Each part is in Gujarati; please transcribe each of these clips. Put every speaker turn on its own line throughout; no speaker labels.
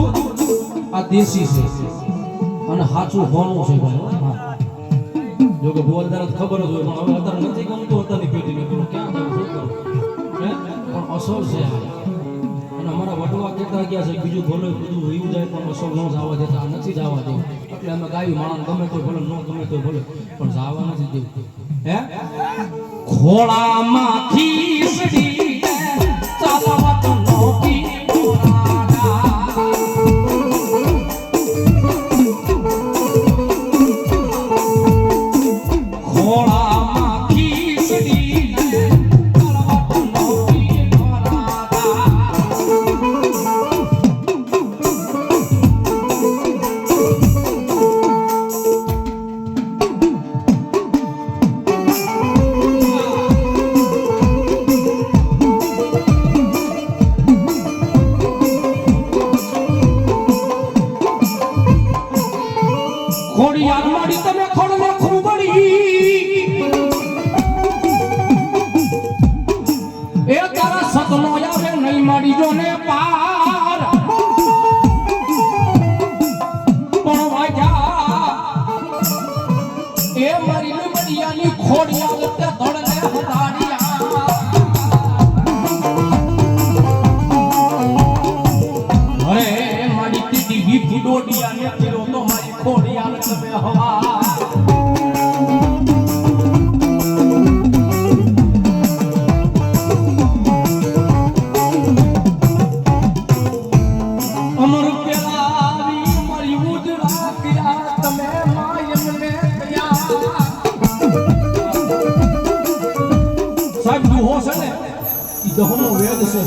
બધું આ દેશી છે અને સાચું હોનું છે ભાઈ. હા જો કે બોલદાર ખબર જ હોય પણ હવે અત્યારે નથી ગમતું અત્યારની પેઢીને પેલું ક્યાં જવું શું કરું પણ અસર છે અને અમારા વડવા કહેતા ગયા છે બીજું ભલે બધું વયું જાય પણ અસર ન જવા દેતા નથી જવા દેવું એટલે અમે ગાયું માણસ ગમે તો ભલે ન ગમે તો ભલે પણ જવા નથી દેવું. હે ખોળામાંથી સડી ચાલવત નોકી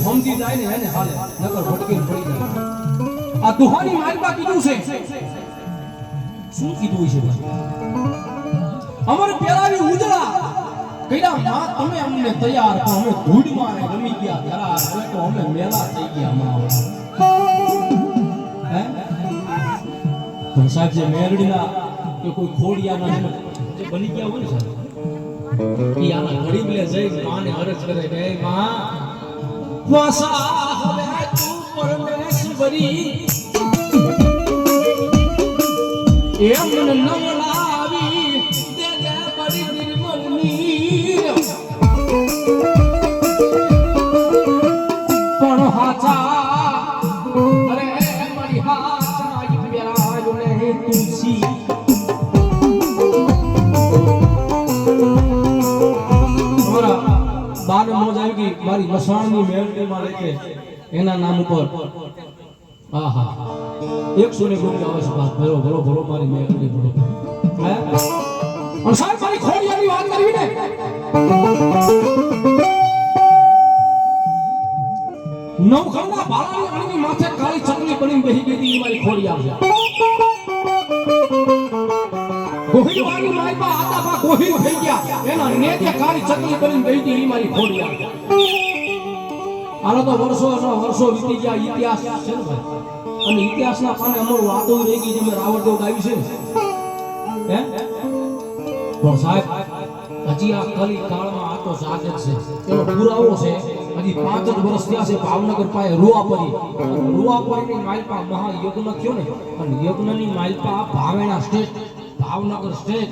સમજી જાય ને એને હાલે નકર ભટકી પડી જાય. આ દુહાની માલપા કીધું છે શું કીધું છે અમારે પેલાની ઉજળા કઈડા માં તમે અમને તૈયાર પણ અમે ધૂળમાં રમી ગયા જરા હવે તો અમે મેલા થઈ ગયા માં. હે પણ સાહેબ જે મેરડીના કે કોઈ ખોડિયાના જે બની ગયા હોય ને સાહેબ ઈ આના ગરીબ લે જઈ માને અરજ કરે કે માં વાસા હવે તું પરમેશ્વરી એમ નવલાવી દે દે બડી નિર્મલની પણ હાચા અરે મારી હાચા ઈપ્યા ને તુલસી બાર મોજ આવી ગઈ મારી મસાણની મેળવીમાં લેકે એના નામ ઉપર આહા 100 રૂપિયા આવે છે બાપ ભરો ભરો ભરો મારી મેળવી ભરો. હે અને સાહેબ મારી ખોડિયાની વાત કરવી ને નવખંડના બાળાની અણીની માથે કાળી ચકલી બની બેહી ગઈ હતી મારી ખોડિયા છે. ગોહિલવાણી માલપા આતા બા ગોહિલ થઈ ગયા એના નેતે કાળી ચકલી બની ગઈ હતી મારી ખોડિયા. આનો તો વર્ષો વીતી ગયા ઇતિહાસ છે ને ભાઈ અને ઇતિહાસના પાને અમારું વાતો રહી ગઈ જેમ રાવણદેવ ગાવી છે હે પણ સાહેબ હજી આ કલી કાળમાં આ તો જાગે છે એનો પુરાવો છે. હજી 5 જ વર્ષ થયા છે ભાવનગર પાસે રૂવાપરીની માલપા મહાયજ્ઞ થયો ને અને યજ્ઞની માલપા ભાવેણા સ્ટેટ ભાવનગર સ્ટેટ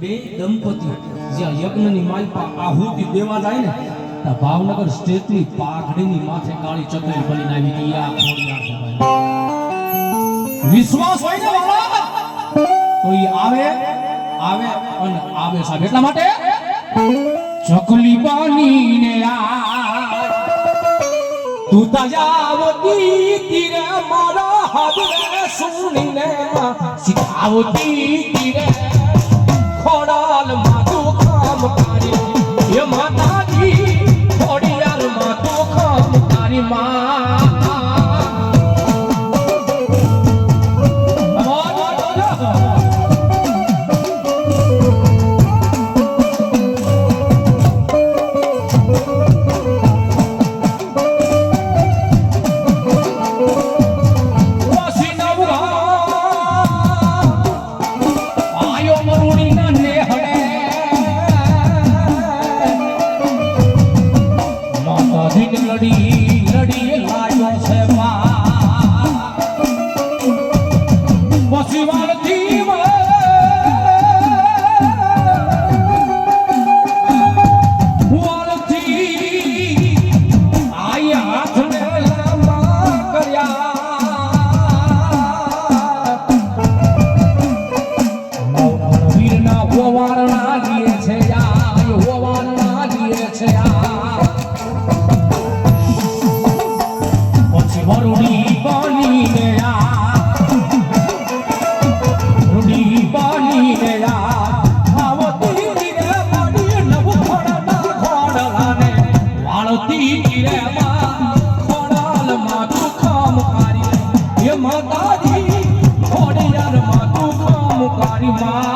બે દંપતી જ્યાં યજ્ઞની માલપા આહુતિ દેવા જાય ને ત્યાં ભાવનગર સ્ટેટની પાઘડીની માથે કાળી ચકલી બની આવી ગઈ. આ ખોડિયાર છે ભાઈ. વિશ્વાસ હોય ને વાલા તો ઈ આવે અને આવે સાહેબ. એટલા માટે ચકલી બનીને આ તું તજાવતી તીરે મારા હાથે સુણીને શીખાવતી તીરે ખોડાલ માં તું કામ કરી એ માતાજી ખોડિયાર માં તું કામ કરી માં. માતાજી ખોડિયાર માં તું કામ કારી માં